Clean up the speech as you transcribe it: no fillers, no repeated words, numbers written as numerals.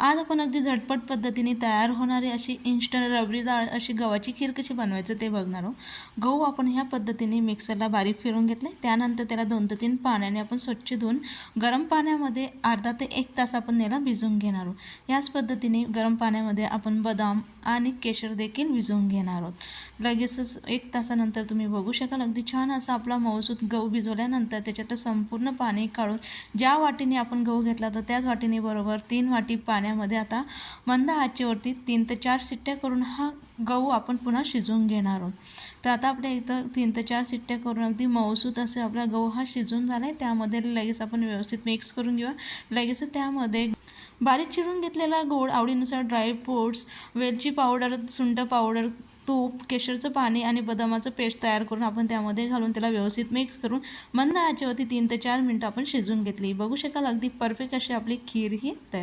आज आपण अगदी झटपट पद्धतीने तयार होणारी अशी इन्स्टंट रबडी डाळ अशी गव्हाची खीर कशी बनवायचं ते बघणार आहोत. गहू आपण ह्या पद्धतीने मिक्सरला बारीक फिरवून घेतले. त्यानंतर त्याला 2 ते 3 पाण्याने आपण स्वच्छ धुवून गरम पाण्यामध्ये अर्धा ते 1 तास आपण याला भिजवून घेणार आहोत. याच पद्धतीने गरम पाण्यामध्ये आपण बदाम आणि केशर देखील भिजवून घेणार आहोत. लगेचच 1 तासानंतर तुम्ही बघू शकाल अगदी छान असा आपला मऊसूत गहू भिजवल्यानंतर त्याच्यात संपूर्ण पाणी काढून ज्या वाटीने आपण गहू घेतला तर त्याच वाटीने बरोबर 3 वाटी पाण्यामध्ये आता मंद आचेवरती 3 ते 4 शिट्ट्या करून हा गहू आपण पुन्हा शिजवून घेणार आहोत. तर आता आपल्या इथं 3 ते 4 शिट्ट्या करून अगदी मऊसूत असे आपला गहू हा शिजून झाला आहे. त्यामध्ये लगेच आपण व्यवस्थित मिक्स करून घेऊया. लगेच त्यामध्ये बारीक चिरून घेतलेला गोड, आवडीनुसार ड्रायफ्रूट्स, वेलची पावडर, सुंठ पावडर, तूप, केशरचं पाणी आणि बदामाचं पेस्ट तयार करून आपण त्यामध्ये घालून त्याला व्यवस्थित मिक्स करून मंद आचेवरती 3 ते 4 मिनिटं आपण शिजवून घेतली. बघू शकाल अगदी परफेक्ट अशी आपली खीर ही तयार.